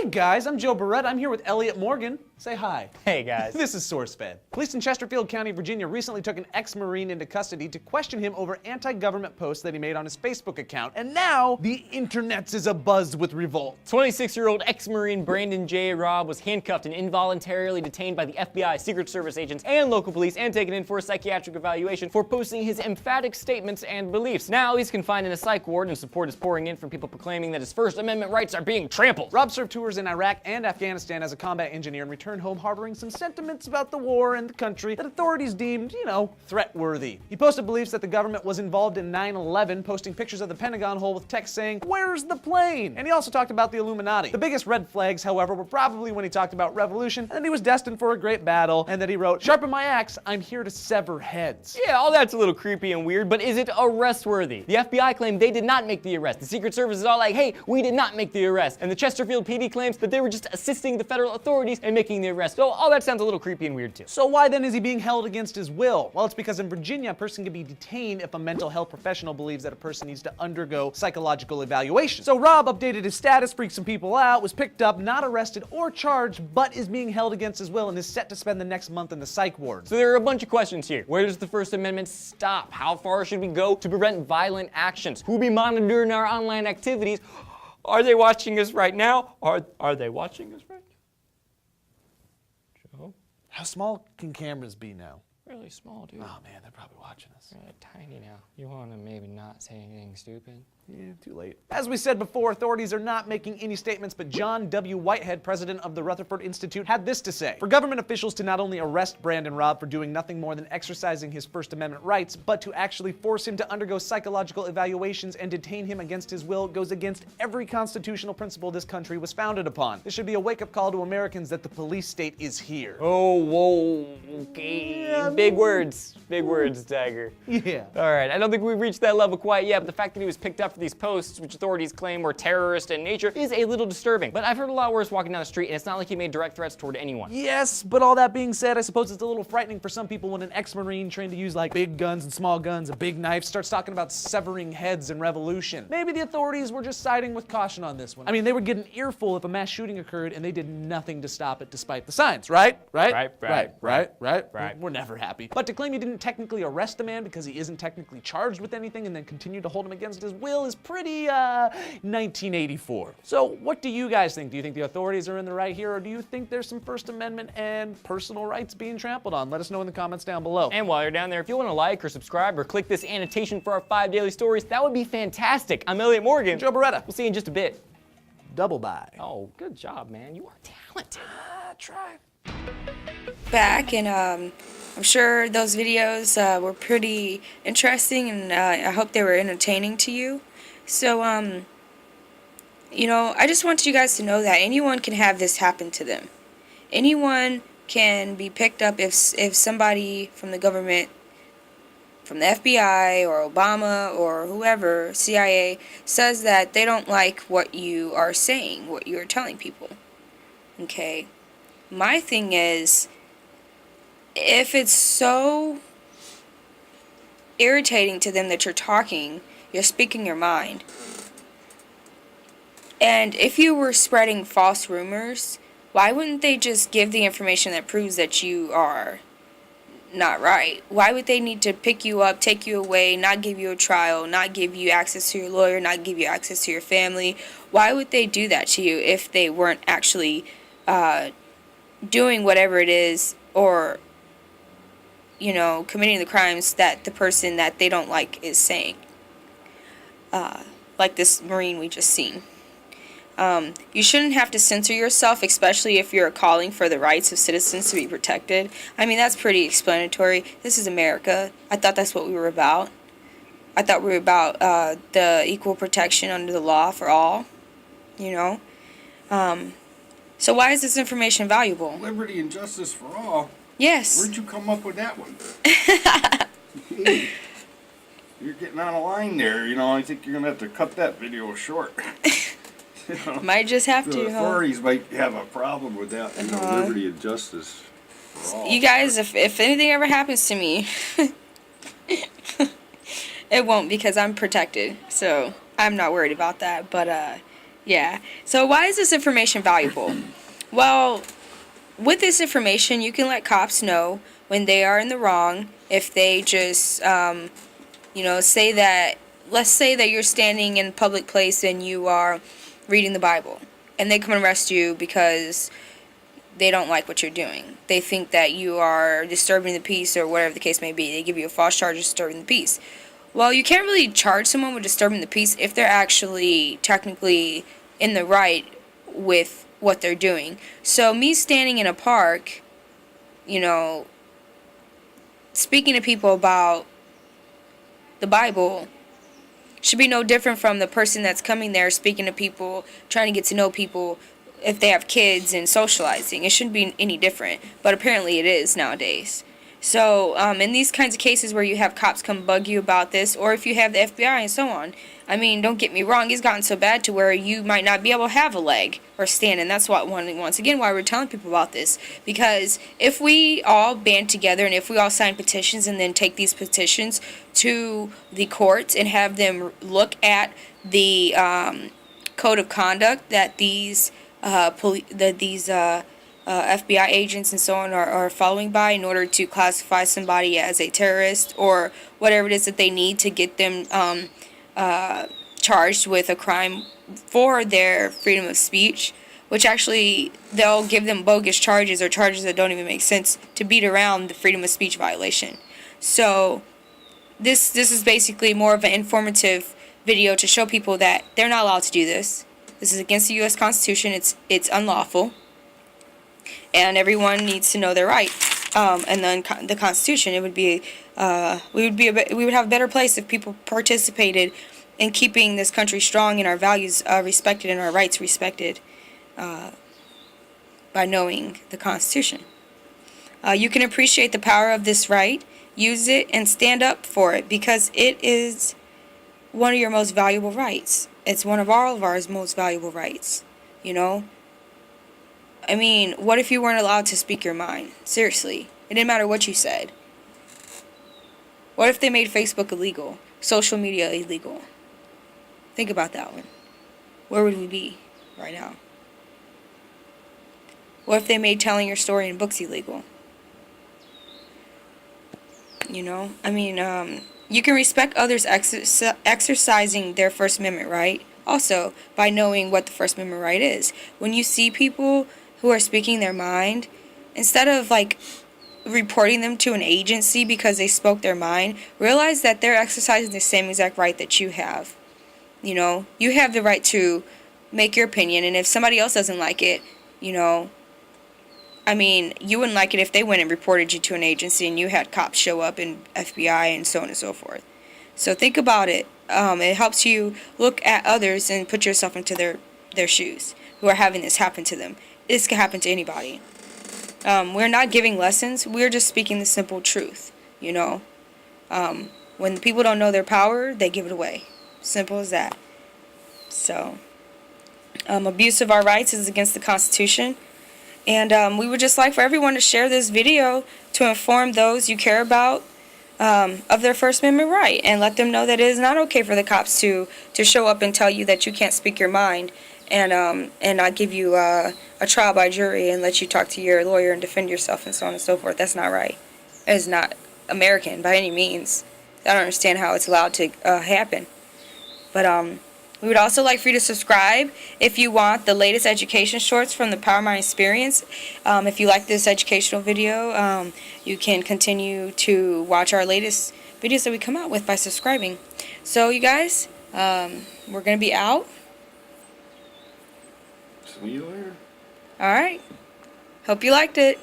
Hey guys, I'm Joe Barrett. I'm here with Elliot Morgan. Say hi. Hey guys. This is SourceFed. Police in Chesterfield County, Virginia recently took an ex-Marine into custody to question him over anti-government posts that he made on his Facebook account. And now, the internets is abuzz with revolt. 26-year-old ex-Marine Brandon J. Robb was handcuffed and involuntarily detained by the FBI, Secret Service agents, and local police and taken in for a psychiatric evaluation for posting his emphatic statements and beliefs. Now he's confined in a psych ward and support is pouring in from people proclaiming that his First Amendment rights are being trampled. Robb served tours in Iraq and Afghanistan as a combat engineer and returned home harboring some sentiments about the war and the country that authorities deemed, threat-worthy. He posted beliefs that the government was involved in 9/11, posting pictures of the Pentagon hole with text saying, "Where's the plane?" And he also talked about the Illuminati. The biggest red flags, however, were probably when he talked about revolution and that he was destined for a great battle and that he wrote, "Sharpen my axe, I'm here to sever heads." Yeah, all that's a little creepy and weird, but is it arrest-worthy? The FBI claimed they did not make the arrest. The Secret Service is all like, hey, we did not make the arrest. And the Chesterfield PD claims that they were just assisting the federal authorities in making the arrest. So all that sounds a little creepy and weird too. So why then is he being held against his will? Well, it's because in Virginia, a person can be detained if a mental health professional believes that a person needs to undergo psychological evaluation. So Robb updated his status, freaked some people out, was picked up, not arrested or charged, but is being held against his will and is set to spend the next month in the psych ward. So there are a bunch of questions here. Where does the First Amendment stop? How far should we go to prevent violent actions? Who will be monitoring our online activities? Are they watching us right now? Are they watching us right now? Joe? How small can cameras be now? Really small, dude. Oh man, they're probably watching us. Really tiny now. You want to maybe not say anything stupid? Yeah, too late. As we said before, authorities are not making any statements, but John W. Whitehead, president of the Rutherford Institute, had this to say. For government officials to not only arrest Brandon Robb for doing nothing more than exercising his First Amendment rights, but to actually force him to undergo psychological evaluations and detain him against his will goes against every constitutional principle this country was founded upon. This should be a wake-up call to Americans that the police state is here. Oh, whoa, okay. Yeah, big words, Tiger. Yeah. All right, I don't think we've reached that level quite yet, but the fact that he was picked up for these posts, which authorities claim were terrorist in nature, is a little disturbing. But I've heard a lot worse walking down the street, and it's not like he made direct threats toward anyone. Yes, but all that being said, I suppose it's a little frightening for some people when an ex-Marine trained to use like big guns and small guns, a big knife, starts talking about severing heads and revolution. Maybe the authorities were just siding with caution on this one. I mean, they would get an earful if a mass shooting occurred and they did nothing to stop it despite the signs, right? Right. We're never happy. But to claim you didn't technically arrest the man because he isn't technically charged with anything and then continue to hold him against his will is pretty 1984. So what do you guys think? Do you think the authorities are in the right here, or do you think there's some First Amendment and personal rights being trampled on? Let us know in the comments down below. And while you're down there, if you want to like or subscribe or click this annotation for our 5 daily stories, that would be fantastic. I'm Elliot Morgan. Joe Beretta. We'll see you in just a bit. Double bye. Oh, good job, man. You are talented. Try. Back, and I'm sure those videos were pretty interesting, and I hope they were entertaining to you. So, I just want you guys to know that anyone can have this happen to them. Anyone can be picked up if somebody from the government, from the FBI or Obama or whoever, CIA, says that they don't like what you are saying, what you're telling people. Okay? My thing is, if it's so irritating to them that you're speaking your mind, and if you were spreading false rumors, why wouldn't they just give the information that proves that you are not right? Why would they need to pick you up, take you away, not give you a trial, not give you access to your lawyer, not give you access to your family? Why would they do that to you if they weren't actually doing whatever it is, or committing the crimes that the person that they don't like is saying? Like this Marine we just seen. You shouldn't have to censor yourself, especially if you're calling for the rights of citizens to be protected. I mean, that's pretty explanatory. This is America. I thought that's what we were about. I thought we were about the equal protection under the law for all, So why is this information valuable? Liberty and justice for all? Yes. Where'd you come up with that one? You're getting on a line there, I think you're going to have to cut that video short. Might just have the to. authorities might have a problem with that, liberty and justice for all. You guys, if anything ever happens to me, it won't, because I'm protected, so I'm not worried about that. But Yeah. So why is this information valuable? Well, with this information, you can let cops know when they are in the wrong. If they just, say that, let's say that you're standing in a public place and you are reading the Bible, and they come and arrest you because they don't like what you're doing. They think that you are disturbing the peace or whatever the case may be. They give you a false charge of disturbing the peace. Well, you can't really charge someone with disturbing the peace if they're actually technically in the right with what they're doing. So me standing in a park, speaking to people about the Bible should be no different from the person that's coming there speaking to people, trying to get to know people if they have kids and socializing. It shouldn't be any different, but apparently it is nowadays. So in these kinds of cases where you have cops come bug you about this, or if you have the FBI and so on, I mean, don't get me wrong, it's gotten so bad to where you might not be able to have a leg or stand, and that's once again why we're telling people about this. Because if we all band together and if we all sign petitions and then take these petitions to the courts and have them look at the code of conduct that these FBI agents and so on are following by in order to classify somebody as a terrorist or whatever it is that they need to get them charged with a crime for their freedom of speech, which actually they'll give them bogus charges or charges that don't even make sense to beat around the freedom of speech violation. So this is basically more of an informative video to show people that they're not allowed to do this. This is against the U.S. Constitution. It's unlawful. And everyone needs to know their rights. And then the Constitution, we would have a better place if people participated in keeping this country strong and our values respected and our rights respected by knowing the Constitution. You can appreciate the power of this right, use it, and stand up for it because it is one of your most valuable rights. It's one of all of our most valuable rights, I mean, what if you weren't allowed to speak your mind? Seriously. It didn't matter what you said. What if they made Facebook illegal? Social media illegal? Think about that one. Where would we be right now? What if they made telling your story in books illegal? I mean, you can respect others exercising their First Amendment right. Also, by knowing what the First Amendment right is. When you see people who are speaking their mind, instead of reporting them to an agency because they spoke their mind, realize that they're exercising the same exact right that you have. You have the right to make your opinion, and if somebody else doesn't like it, I mean, you wouldn't like it if they went and reported you to an agency and you had cops show up and FBI and so on and so forth. So think about it. It helps you look at others and put yourself into their shoes who are having this happen to them. This can happen to anybody. We're not giving lessons. We're just speaking the simple truth, When people don't know their power, they give it away. Simple as that. So, abuse of our rights is against the Constitution. And we would just like for everyone to share this video to inform those you care about of their First Amendment right. And let them know that it is not okay for the cops to show up and tell you that you can't speak your mind. And not give you a trial by jury and let you talk to your lawyer and defend yourself and so on and so forth. That's not right. It is not American by any means. I don't understand how it's allowed to happen. But we would also like for you to subscribe if you want the latest education shorts from the PowerMind experience. If you like this educational video, you can continue to watch our latest videos that we come out with by subscribing. So you guys, we're going to be out. See you later. All right. Hope you liked it.